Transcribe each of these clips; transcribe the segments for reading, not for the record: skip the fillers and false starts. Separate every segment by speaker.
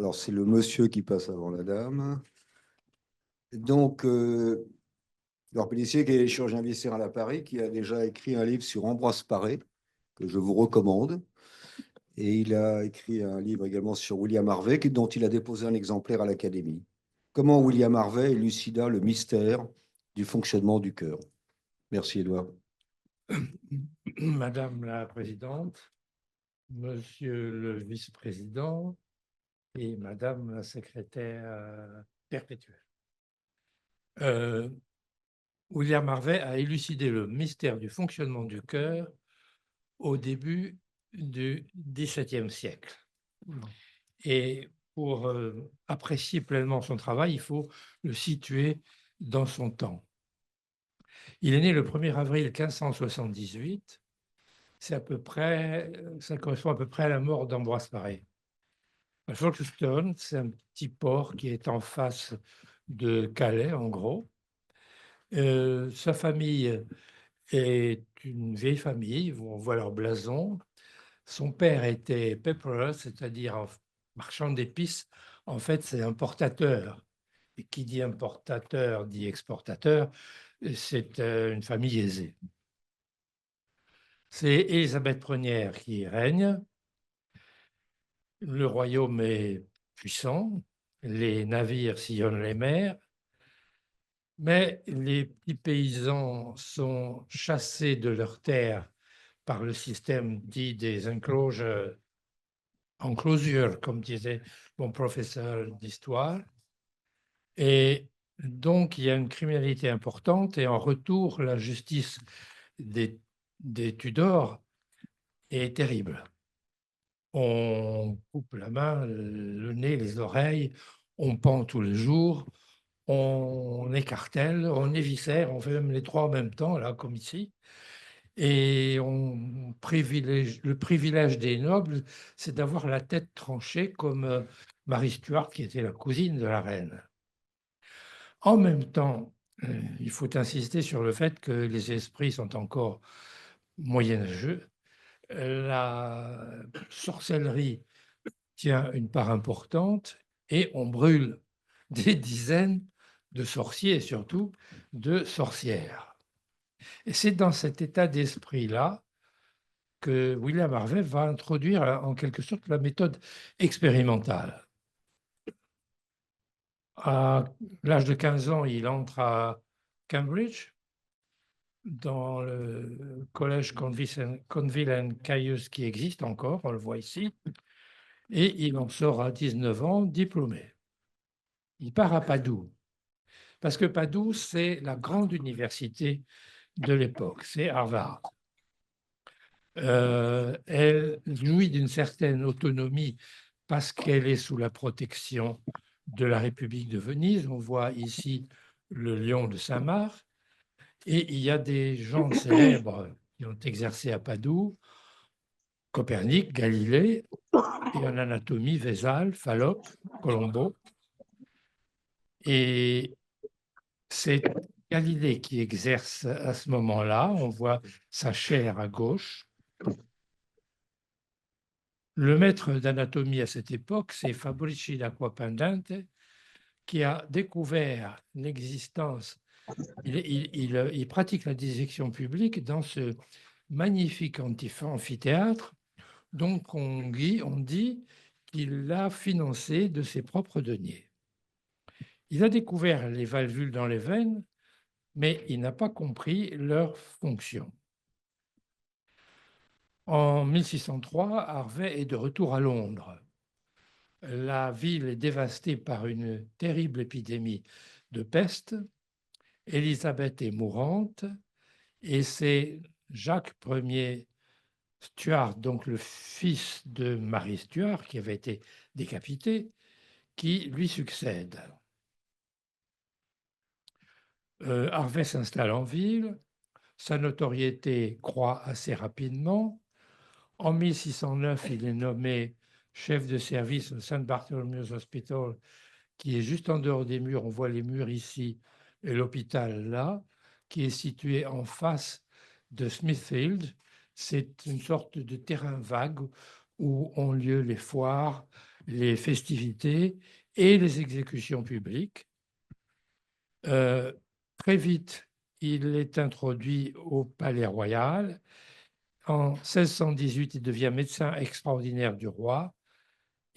Speaker 1: Alors, c'est le monsieur qui passe avant la dame. Donc, Laure Pellissier, qui est chirurgien viscéral à Paris, qui a déjà écrit un livre sur Ambroise Paré, que je vous recommande. Et il a écrit un livre également sur William Harvey, dont il a déposé un exemplaire à l'Académie. Comment William Harvey élucida le mystère du fonctionnement du cœur. Merci, Édouard.
Speaker 2: Madame la Présidente, Monsieur le Vice-président et Madame la Secrétaire perpétuelle. William Harvey a élucidé le mystère du fonctionnement du cœur au début du XVIIe siècle. Et pour apprécier pleinement son travail, il faut le situer dans son temps. Il est né le 1er avril 1578. C'est à peu près, ça correspond à peu près à la mort d'Ambroise Paré. Folkestone, c'est un petit port qui est en face de Calais, en gros. Sa famille est une vieille famille, on voit leur blason. Son père était pepperer, c'est-à-dire un marchand d'épices. En fait, c'est importateur. Et qui dit importateur dit exportateur. C'est une famille aisée. C'est Élisabeth Ier qui règne. Le royaume est puissant, les navires sillonnent les mers, mais les petits paysans sont chassés de leurs terres par le système dit des enclosures, comme disait mon professeur d'histoire. Et donc, il y a une criminalité importante et en retour, la justice des Tudors est terrible. On coupe la main, le nez, les oreilles, on pend tous les jours, on écartèle, on éviscère, on fait même les trois en même temps, là, comme ici. Et le privilège des nobles, c'est d'avoir la tête tranchée comme Marie Stuart, qui était la cousine de la reine. En même temps, il faut insister sur le fait que les esprits sont encore moyenâgeux. La sorcellerie tient une part importante et on brûle des dizaines de sorciers et surtout de sorcières. Et c'est dans cet état d'esprit-là que William Harvey va introduire en quelque sorte la méthode expérimentale. À l'âge de 15 ans, il entre à Cambridge, dans le collège Conville and Caius qui existe encore, on le voit ici, et il en sort à 19 ans diplômé. Il part à Padoue, parce que Padoue, c'est la grande université de l'époque, c'est Harvard. Elle jouit d'une certaine autonomie parce qu'elle est sous la protection de la République de Venise. On voit ici le lion de Saint-Marc. Et il y a des gens célèbres qui ont exercé à Padoue, Copernic, Galilée, et en anatomie, Vézal, Fallope, Colombo. Et c'est Galilée qui exerce à ce moment-là. On voit sa chaire à gauche. Le maître d'anatomie à cette époque, c'est Fabrici d'Acquapendente, qui a découvert l'existence. Il pratique la dissection publique dans ce magnifique amphithéâtre. Donc, on dit qu'il l'a financé de ses propres deniers. Il a découvert les valvules dans les veines, mais il n'a pas compris leur fonction. En 1603, Harvey est de retour à Londres. La ville est dévastée par une terrible épidémie de peste. Élisabeth est mourante et c'est Jacques Ier Stuart, donc le fils de Marie Stuart, qui avait été décapité, qui lui succède. Harvey s'installe en ville, sa notoriété croît assez rapidement. En 1609, il est nommé chef de service au St. Bartholomew's Hospital, qui est juste en dehors des murs. On voit les murs ici et l'hôpital là, qui est situé en face de Smithfield. C'est une sorte de terrain vague où ont lieu les foires les festivités et les exécutions publiques. Très vite, il est introduit au Palais Royal. En 1618, il devient médecin extraordinaire du roi.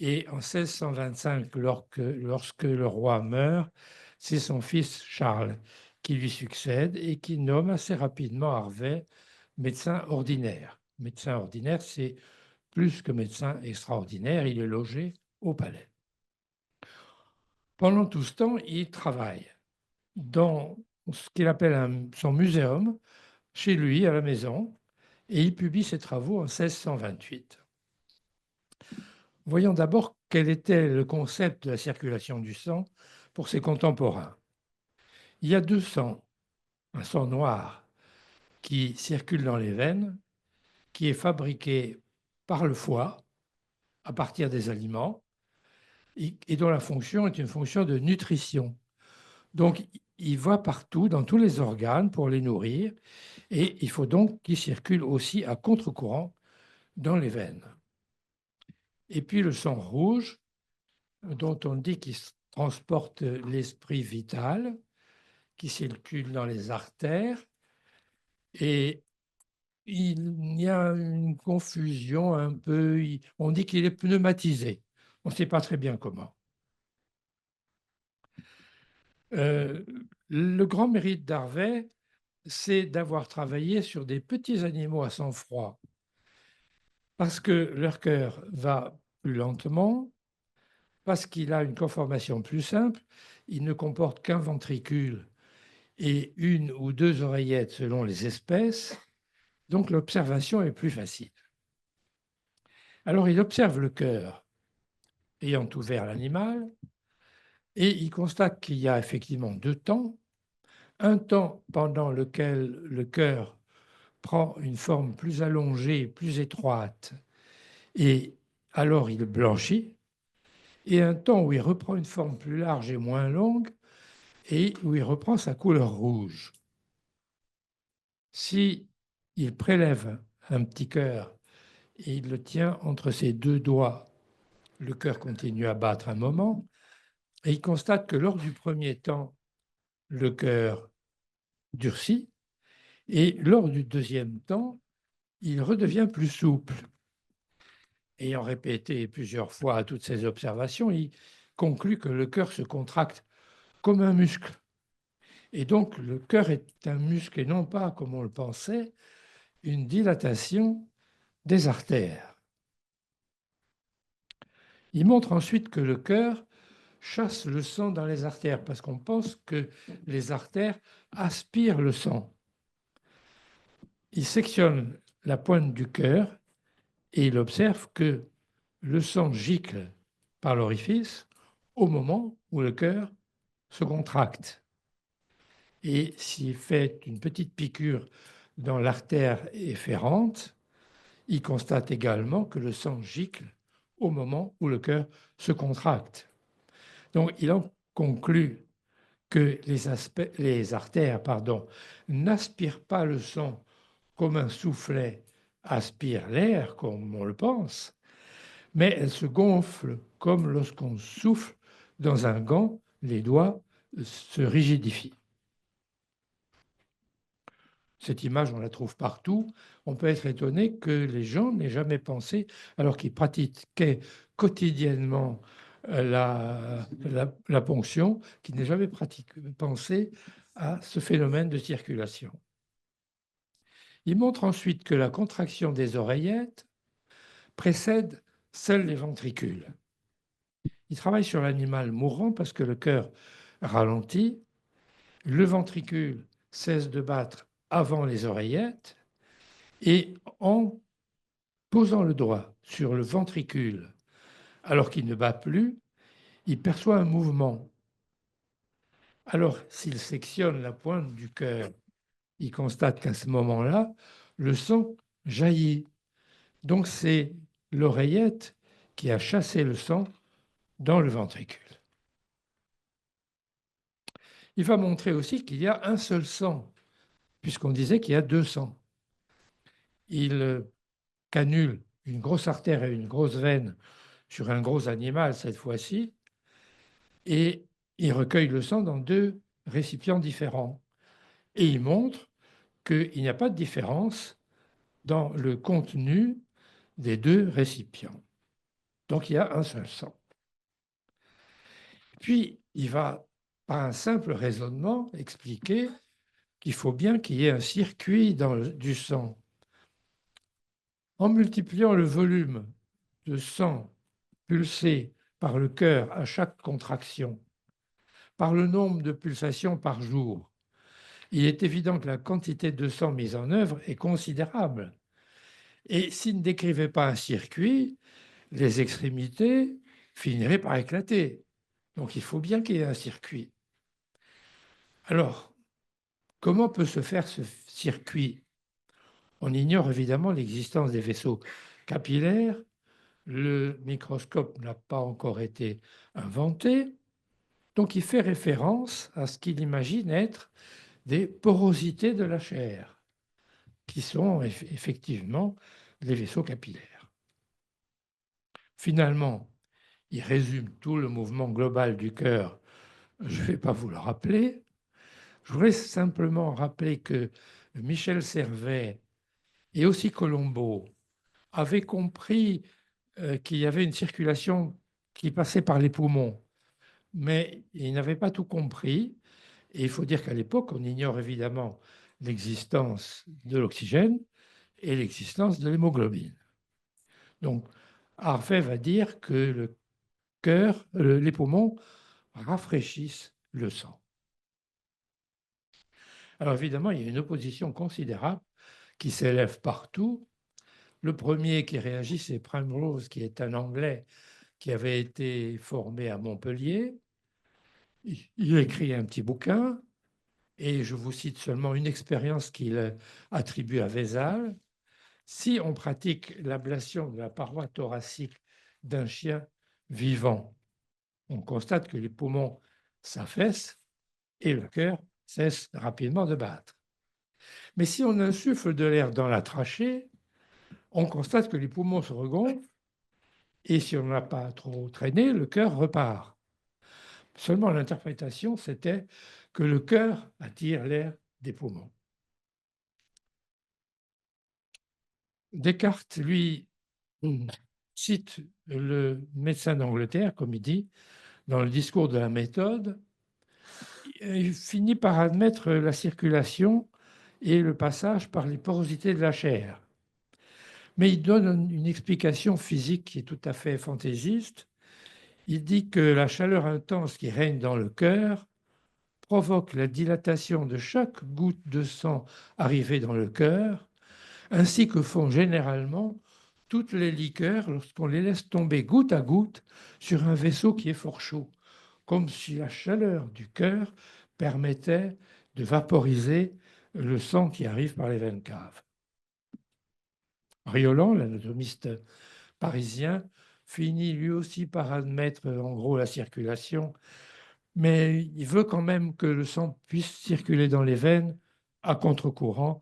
Speaker 2: Et en 1625, lorsque le roi meurt, c'est son fils Charles qui lui succède et qui nomme assez rapidement Harvey médecin ordinaire. Médecin ordinaire, c'est plus que médecin extraordinaire, il est logé au palais. Pendant tout ce temps, il travaille dans ce qu'il appelle son muséum, chez lui, à la maison, et il publie ses travaux en 1628. Voyons d'abord quel était le concept de la circulation du sang pour ses contemporains. Il y a deux sangs, un sang noir qui circule dans les veines, qui est fabriqué par le foie à partir des aliments et dont la fonction est une fonction de nutrition. Donc, il va partout, dans tous les organes, pour les nourrir, et il faut donc qu'il circule aussi à contre-courant dans les veines. Et puis le sang rouge, dont on dit qu'il transporte l'esprit vital, qui circule dans les artères, et il y a une confusion un peu, on dit qu'il est pneumatisé, on ne sait pas très bien comment. Le grand mérite d'Harvey, c'est d'avoir travaillé sur des petits animaux à sang froid, parce que leur cœur va plus lentement, parce qu'il a une conformation plus simple, il ne comporte qu'un ventricule et une ou deux oreillettes selon les espèces, donc l'observation est plus facile. Alors il observe le cœur ayant ouvert l'animal et il constate qu'il y a effectivement deux temps. Un temps pendant lequel le cœur prend une forme plus allongée, plus étroite, et alors il blanchit, et un temps où il reprend une forme plus large et moins longue, et où il reprend sa couleur rouge. Si il prélève un petit cœur et il le tient entre ses deux doigts, le cœur continue à battre un moment, et il constate que lors du premier temps, le cœur durcit, et lors du deuxième temps, il redevient plus souple. Ayant répété plusieurs fois toutes ces observations, il conclut que le cœur se contracte comme un muscle. Et donc, le cœur est un muscle et non pas, comme on le pensait, une dilatation des artères. Il montre ensuite que le cœur chasse le sang dans les artères, parce qu'on pense que les artères aspirent le sang. Il sectionne la pointe du cœur et il observe que le sang gicle par l'orifice au moment où le cœur se contracte. Et s'il fait une petite piqûre dans l'artère efférente, il constate également que le sang gicle au moment où le cœur se contracte. Donc il en conclut que les artères n'aspirent pas le sang comme un soufflet aspire l'air, comme on le pense, mais elles se gonflent comme lorsqu'on souffle dans un gant, les doigts se rigidifient. Cette image, on la trouve partout. On peut être étonné que les gens n'aient jamais pensé, alors qu'ils pratiquaient quotidiennement la ponction, qu'ils n'aient jamais pensé à ce phénomène de circulation. Il montre ensuite que la contraction des oreillettes précède seuls les ventricules. Il travaille sur l'animal mourant parce que le cœur ralentit, le ventricule cesse de battre avant les oreillettes, et en posant le doigt sur le ventricule alors qu'il ne bat plus, il perçoit un mouvement. Alors, s'il sectionne la pointe du cœur, il constate qu'à ce moment-là, le sang jaillit. Donc, c'est l'oreillette qui a chassé le sang dans le ventricule. Il va montrer aussi qu'il y a un seul sang, puisqu'on disait qu'il y a deux sangs. Il cannule une grosse artère et une grosse veine sur un gros animal cette fois-ci, et il recueille le sang dans 2 récipients différents. Et il montre qu'il n'y a pas de différence dans le contenu des 2 récipients. Donc il y a un seul sang. Puis il va, par un simple raisonnement, expliquer qu'il faut bien qu'il y ait un circuit du sang. En multipliant le volume de sang pulsé par le cœur à chaque contraction, par le nombre de pulsations par jour, il est évident que la quantité de sang mise en œuvre est considérable. Et s'il ne décrivait pas un circuit, les extrémités finiraient par éclater. Donc il faut bien qu'il y ait un circuit. Alors, comment peut se faire ce circuit? On ignore évidemment l'existence des vaisseaux capillaires. Le microscope n'a pas encore été inventé. Donc il fait référence à ce qu'il imagine être des porosités de la chair, qui sont effectivement les vaisseaux capillaires. Finalement, il résume tout le mouvement global du cœur. Je ne vais pas vous le rappeler. Je voudrais simplement rappeler que Michel Servet et aussi Colombo avaient compris qu'il y avait une circulation qui passait par les poumons, mais ils n'avaient pas tout compris. Et il faut dire qu'à l'époque, on ignore évidemment l'existence de l'oxygène et l'existence de l'hémoglobine. Donc, Harvey va dire que le cœur, les poumons rafraîchissent le sang. Alors évidemment, il y a une opposition considérable qui s'élève partout. Le premier qui réagit, c'est Primrose, qui est un Anglais qui avait été formé à Montpellier. Il écrit un petit bouquin, et je vous cite seulement une expérience qu'il attribue à Vézal. Si on pratique l'ablation de la paroi thoracique d'un chien vivant, on constate que les poumons s'affaissent et le cœur cesse rapidement de battre. Mais si on insuffle de l'air dans la trachée, on constate que les poumons se regonflent et si on n'a pas trop traîné, le cœur repart. Seulement l'interprétation, c'était que le cœur attire l'air des poumons. Descartes, lui, cite le médecin d'Angleterre, comme il dit, dans le discours de la méthode. Il finit par admettre la circulation et le passage par les porosités de la chair. Mais il donne une explication physique qui est tout à fait fantaisiste. Il dit que la chaleur intense qui règne dans le cœur provoque la dilatation de chaque goutte de sang arrivée dans le cœur, ainsi que font généralement toutes les liqueurs lorsqu'on les laisse tomber goutte à goutte sur un vaisseau qui est fort chaud, comme si la chaleur du cœur permettait de vaporiser le sang qui arrive par les veines caves. Riolan, l'anatomiste parisien, finit lui aussi par admettre en gros la circulation, mais il veut quand même que le sang puisse circuler dans les veines à contre-courant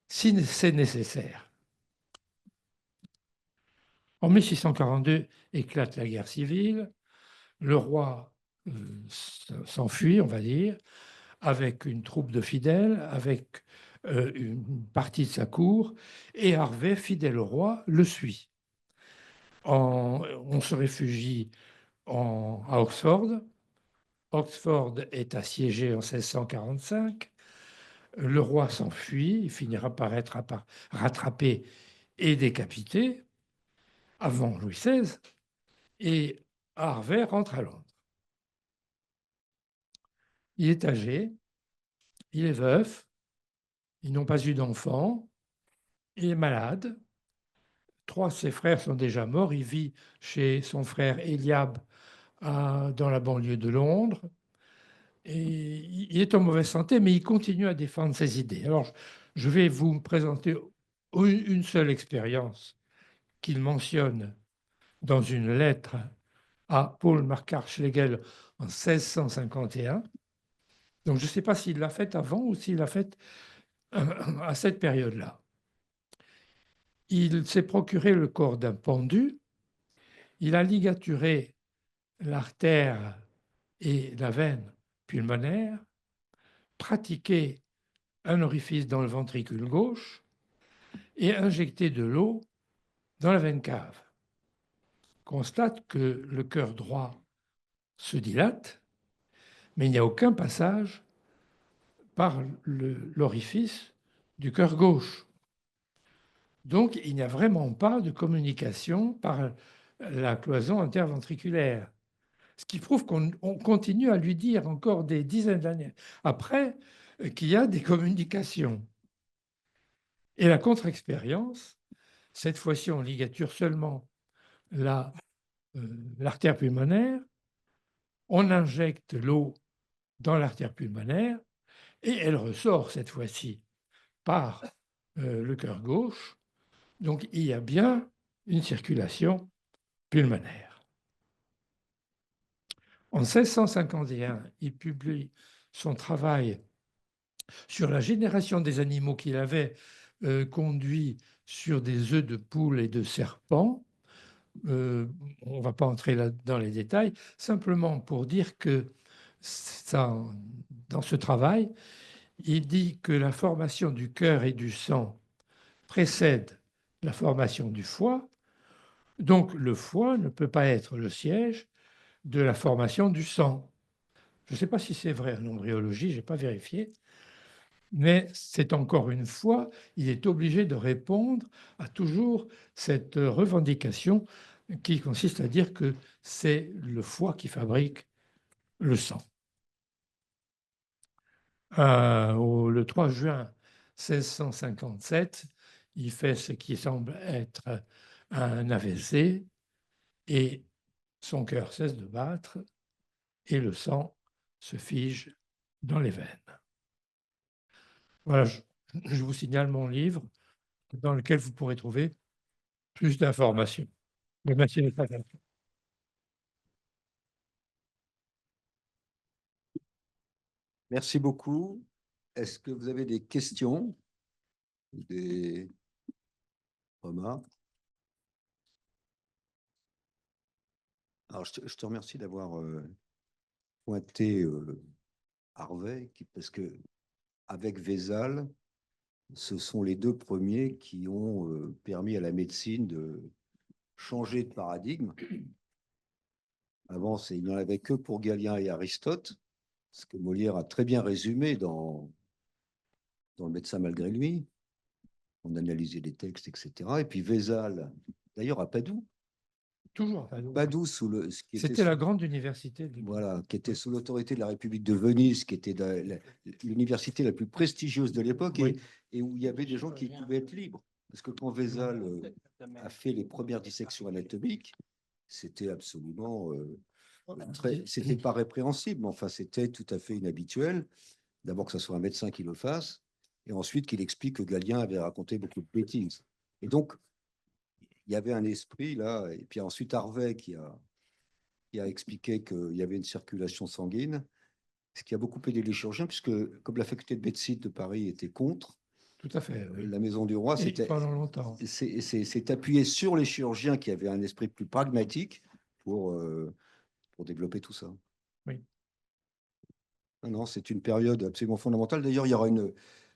Speaker 2: si c'est nécessaire. En 1642 éclate la guerre civile, le roi s'enfuit, on va dire, avec une troupe de fidèles, avec une partie de sa cour, et Harvey, fidèle au roi, le suit. On se réfugie à Oxford. Oxford est assiégé en 1645. Le roi s'enfuit, il finira par être rattrapé et décapité avant Louis XVI, et Harvey rentre à Londres. Il est âgé, il est veuf, ils n'ont pas eu d'enfant, il est malade. 3 de ses frères sont déjà morts. Il vit chez son frère Eliab dans la banlieue de Londres. Et il est en mauvaise santé, mais il continue à défendre ses idées. Alors, je vais vous présenter une seule expérience qu'il mentionne dans une lettre à Paul Marquard Schlegel en 1651. Donc, je ne sais pas s'il l'a faite avant ou s'il l'a faite à cette période-là. Il s'est procuré le corps d'un pendu. Il a ligaturé l'artère et la veine pulmonaire, pratiqué un orifice dans le ventricule gauche et injecté de l'eau dans la veine cave. Constate que le cœur droit se dilate, mais il n'y a aucun passage par l'orifice du cœur gauche. Donc, il n'y a vraiment pas de communication par la cloison interventriculaire. Ce qui prouve qu'on continue à lui dire encore des dizaines d'années après qu'il y a des communications. Et la contre-expérience, cette fois-ci, on ligature seulement l'artère pulmonaire, on injecte l'eau dans l'artère pulmonaire et elle ressort cette fois-ci par le cœur gauche. Donc il y a bien une circulation pulmonaire. En 1651, il publie son travail sur la génération des animaux qu'il avait conduit sur des œufs de poule et de serpents. On ne va pas entrer là dans les détails, simplement pour dire que dans ce travail, il dit que la formation du cœur et du sang précède la formation du foie. Donc le foie ne peut pas être le siège de la formation du sang. Je ne sais pas si c'est vrai en embryologie, je n'ai pas vérifié, mais c'est encore une fois, il est obligé de répondre à toujours cette revendication qui consiste à dire que c'est le foie qui fabrique le sang. Le 3 juin 1657, il fait ce qui semble être un AVC et son cœur cesse de battre et le sang se fige dans les veines. Voilà, je vous signale mon livre dans lequel vous pourrez trouver plus d'informations. Merci de votre attention.
Speaker 1: Merci beaucoup. Est-ce que vous avez des questions, des remarques? Alors, je te remercie d'avoir pointé Harvey, parce que avec Vézal, ce sont les deux premiers qui ont permis à la médecine de changer de paradigme. Avant, il n'y en avait que pour Galien et Aristote, ce que Molière a très bien résumé dans Le médecin malgré lui. On analysait les textes, etc. Et puis Vézal, d'ailleurs à Padoue.
Speaker 2: Toujours.
Speaker 1: Padoue,
Speaker 2: c'était la grande université.
Speaker 1: Voilà, qui était sous l'autorité de la République de Venise, qui était l'université la plus prestigieuse de l'époque,
Speaker 2: Oui.
Speaker 1: et où il y avait des gens qui pouvaient être libres. Parce que quand Vézal a fait les premières dissections anatomiques, c'était absolument c'était pas répréhensible, mais enfin c'était tout à fait inhabituel. D'abord que ce soit un médecin qui le fasse, et ensuite qu'il explique que Galien avait raconté beaucoup de bêtises. Et donc, il y avait un esprit là, et puis ensuite Harvey qui a expliqué qu'il y avait une circulation sanguine, ce qui a beaucoup aidé les chirurgiens, puisque comme la faculté de médecine de Paris était contre,
Speaker 2: tout à fait, oui.
Speaker 1: La Maison du Roi
Speaker 2: pendant longtemps.
Speaker 1: s'est appuyé sur les chirurgiens qui avaient un esprit plus pragmatique pour développer tout ça.
Speaker 2: Oui.
Speaker 1: Non, c'est une période absolument fondamentale. D'ailleurs, il y aura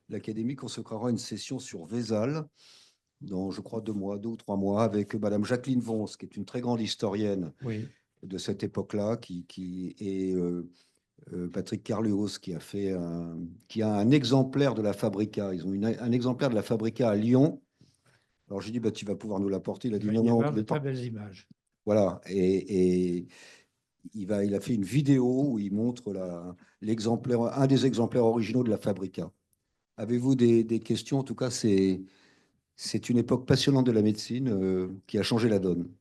Speaker 1: l'Académie consacrera une session sur Vézal dans, je crois, 2 ou 3 mois, avec Madame Jacqueline Vons, qui est une très grande historienne de cette époque-là, qui est Patrick Carluos, qui a un exemplaire de la Fabrica. Ils ont un exemplaire de la Fabrica à Lyon. Alors j'ai dit, bah, tu vas pouvoir nous l'apporter. Il a dit non, non.
Speaker 2: De très belles images.
Speaker 1: Voilà. Et il a fait une vidéo où il montre un des exemplaires originaux de la Fabrica. Avez-vous des questions? En tout cas, c'est une époque passionnante de la médecine qui a changé la donne.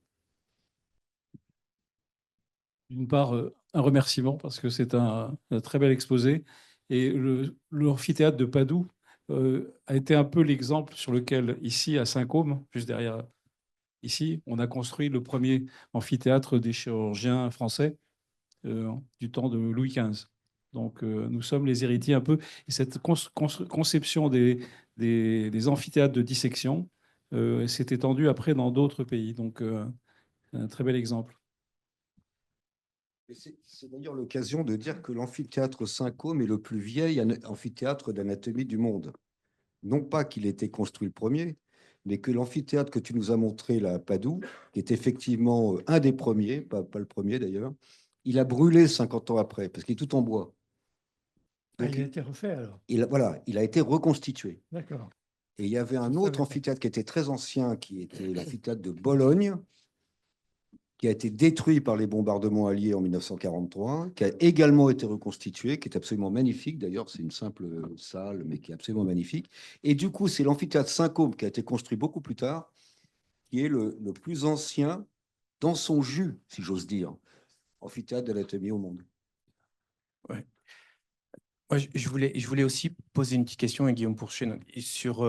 Speaker 3: D'une part, un remerciement parce que c'est un très bel exposé. Et l'amphithéâtre de Padoue a été un peu l'exemple sur lequel, ici, à Saint-Côme, juste derrière ici, on a construit le premier amphithéâtre des chirurgiens français du temps de Louis XV. Donc, nous sommes les héritiers un peu. Et cette conception des amphithéâtres de dissection s'est étendue après dans d'autres pays. Donc, un très bel exemple.
Speaker 1: Et c'est d'ailleurs l'occasion de dire que l'amphithéâtre Saint-Côme est le plus vieil amphithéâtre d'anatomie du monde. Non pas qu'il ait été construit le premier, mais que l'amphithéâtre que tu nous as montré là à Padoue, qui est effectivement un des premiers, pas le premier d'ailleurs, il a brûlé 50 ans après, parce qu'il est tout en bois. Donc,
Speaker 2: il a été refait alors.
Speaker 1: voilà, il a été reconstitué.
Speaker 2: D'accord.
Speaker 1: Et il y avait un
Speaker 2: Je
Speaker 1: autre
Speaker 2: savais pas.
Speaker 1: amphithéâtre qui était très ancien, qui était l'amphithéâtre de Bologne, qui a été détruit par les bombardements alliés en 1943, qui a également été reconstitué, qui est absolument magnifique. D'ailleurs, c'est une simple salle, mais qui est absolument magnifique. Et du coup, c'est l'amphithéâtre Saint-Côme qui a été construit beaucoup plus tard, qui est le plus ancien dans son jus, si j'ose dire, amphithéâtre d'anatomie au monde.
Speaker 4: Ouais. Moi, je voulais aussi poser une petite question à Guillaume Pourchet sur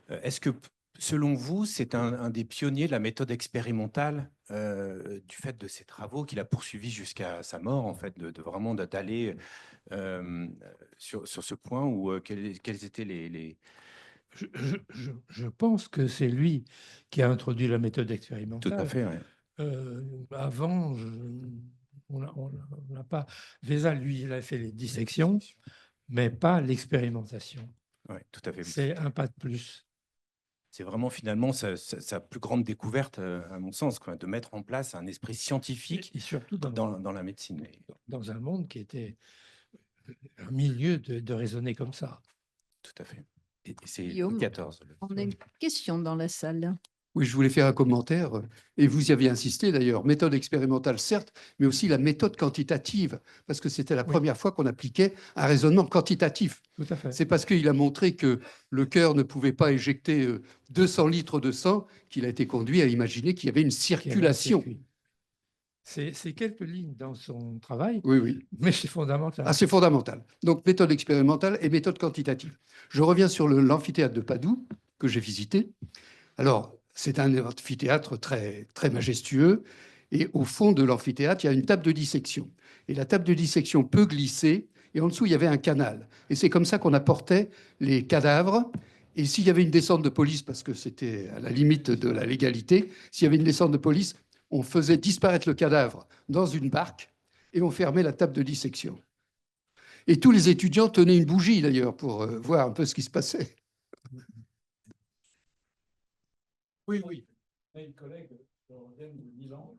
Speaker 4: est-ce que, selon vous, c'est un des pionniers de la méthode expérimentale du fait de ses travaux qu'il a poursuivis jusqu'à sa mort, en fait, de vraiment d'aller sur ce point où quels étaient les...
Speaker 2: Je pense que c'est lui qui a introduit la méthode
Speaker 4: Tout à
Speaker 2: expérimentale.
Speaker 4: fait, ouais.
Speaker 2: Avant, on n'a pas. Vézal, lui, il a fait les dissections, mais pas l'expérimentation.
Speaker 4: Ouais, tout à fait.
Speaker 2: C'est un pas de plus.
Speaker 4: C'est vraiment finalement sa plus grande découverte, à mon sens, quoi, de mettre en place un esprit scientifique
Speaker 2: Et surtout
Speaker 4: dans la médecine.
Speaker 2: dans un monde qui était un milieu de raisonner comme ça.
Speaker 4: Tout à fait. Et c'est
Speaker 5: Guillaume,
Speaker 4: Louis XIV.
Speaker 5: On a une question dans la salle.
Speaker 6: Oui, je voulais faire un commentaire, et vous y avez insisté d'ailleurs, méthode expérimentale certes, mais aussi la méthode quantitative, parce que c'était la
Speaker 2: Oui.
Speaker 6: première fois qu'on appliquait un raisonnement quantitatif.
Speaker 2: Tout à fait.
Speaker 6: C'est parce qu'il a montré que le cœur ne pouvait pas éjecter 200 litres de sang qu'il a été conduit à imaginer qu'il y avait une
Speaker 2: Qui avait un
Speaker 6: circulation.
Speaker 2: circuit. C'est quelques lignes dans son travail,
Speaker 6: Oui, oui.
Speaker 2: mais c'est fondamental.
Speaker 6: Ah, c'est fondamental. Donc, méthode expérimentale et méthode quantitative. Je reviens sur l'amphithéâtre de Padoue, que j'ai visité. Alors, c'est un amphithéâtre très, très majestueux. Et au fond de l'amphithéâtre, il y a une table de dissection. Et la table de dissection peut glisser. Et en dessous, il y avait un canal. Et c'est comme ça qu'on apportait les cadavres. Et s'il y avait une descente de police, parce que c'était à la limite de la légalité, s'il y avait une descente de police, on faisait disparaître le cadavre dans une barque et on fermait la table de dissection. Et tous les étudiants tenaient une bougie, d'ailleurs, pour voir un peu ce qui se passait.
Speaker 3: Oui, oui. Une collègue de Milan.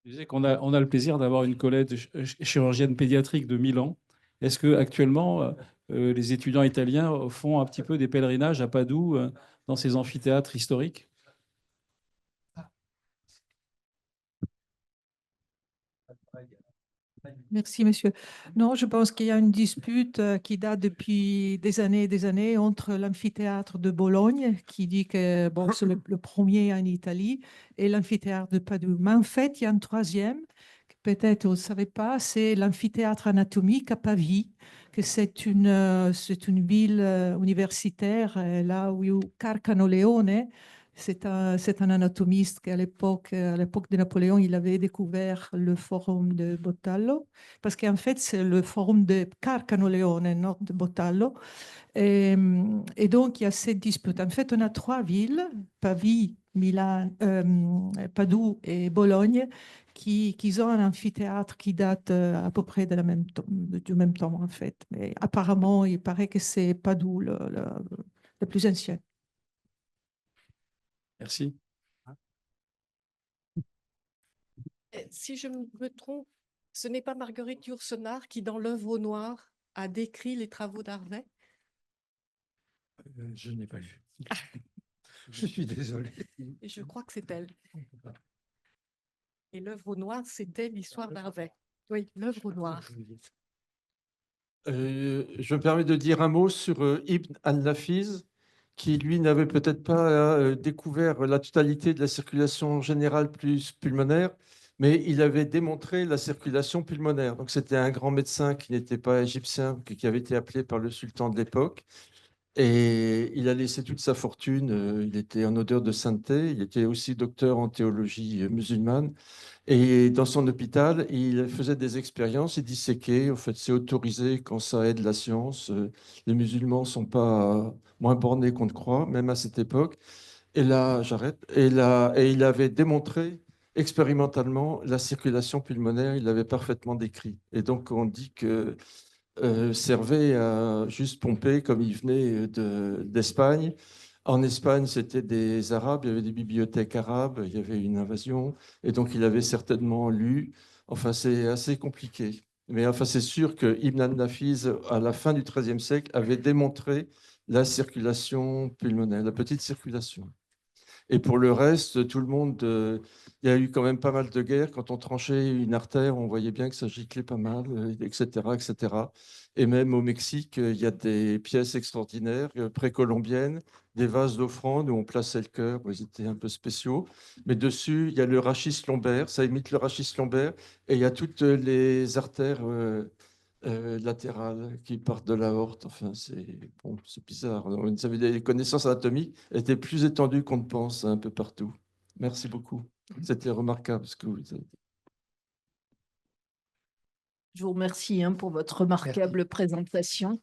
Speaker 3: Je disais qu'on a le plaisir d'avoir une collègue chirurgienne pédiatrique de Milan. Est-ce que actuellement les étudiants italiens font un petit peu des pèlerinages à Padoue dans ces amphithéâtres historiques?
Speaker 7: Merci, monsieur. Non, je pense qu'il y a une dispute qui date depuis des années entre l'amphithéâtre de Bologne, qui dit que bon, c'est le premier en Italie, et l'amphithéâtre de Padoue. Mais en fait, il y a un troisième, que peut-être vous ne savez pas, c'est l'amphithéâtre anatomique à Pavie, que c'est une ville universitaire, là où Carcano Leone. C'est un anatomiste qu'à l'époque de Napoléon, il avait découvert le forum de Botallo, parce qu'en fait, c'est le forum de Carcano Leone, nord de Botallo. Et donc, il y a cette dispute. En fait, on a trois villes, Pavie, Milan, Padoue et Bologne, qui ont un amphithéâtre qui date à peu près du même temps, en fait. Mais apparemment, il paraît que c'est Padoue le plus ancien.
Speaker 3: Merci.
Speaker 8: Si je me trompe, ce n'est pas Marguerite Yourcenar qui, dans l'œuvre au noir, a décrit les travaux d'Harvey?
Speaker 2: Je n'ai pas lu. Je suis désolé.
Speaker 8: Et je crois que c'est elle. Et l'œuvre au noir, c'était l'histoire d'Harvey. Oui, l'œuvre au noir.
Speaker 9: Je me permets de dire un mot sur Ibn al-Nafiz, qui, lui, n'avait peut-être pas découvert la totalité de la circulation générale plus pulmonaire, mais il avait démontré la circulation pulmonaire. Donc, c'était un grand médecin qui n'était pas égyptien, qui avait été appelé par le sultan de l'époque. Et il a laissé toute sa fortune. Il était en odeur de sainteté. Il était aussi docteur en théologie musulmane. Et dans son hôpital, il faisait des expériences, il disséquait. En fait, c'est autorisé quand ça aide la science. Les musulmans ne sont pas moins bornés qu'on ne croit, même à cette époque. Et là, j'arrête. Et il avait démontré expérimentalement la circulation pulmonaire, il l'avait parfaitement décrit. Et donc, on dit que Servet a juste pompé comme il venait d'Espagne. En Espagne, c'était des Arabes, il y avait des bibliothèques arabes, il y avait une invasion, et donc il avait certainement lu. Enfin, c'est assez compliqué. Mais enfin, c'est sûr que Ibn al-Nafiz, à la fin du XIIIe siècle, avait démontré la circulation pulmonaire, la petite circulation. Et pour le reste, tout le monde, il y a eu quand même pas mal de guerres. Quand on tranchait une artère, on voyait bien que ça giclait pas mal, etc., etc. Et même au Mexique, il y a des pièces extraordinaires, précolombiennes, des vases d'offrande où on plaçait le cœur. Ils étaient un peu spéciaux. Mais dessus, il y a le rachis lombaire, ça imite le rachis lombaire. Et il y a toutes les artères latérales qui partent de l'aorte. Enfin, c'est bizarre. Vous avez des connaissances anatomiques étaient plus étendues qu'on ne pense un peu partout. Merci beaucoup. C'était remarquable ce que vous avez dit.
Speaker 5: Je vous remercie pour votre remarquable présentation.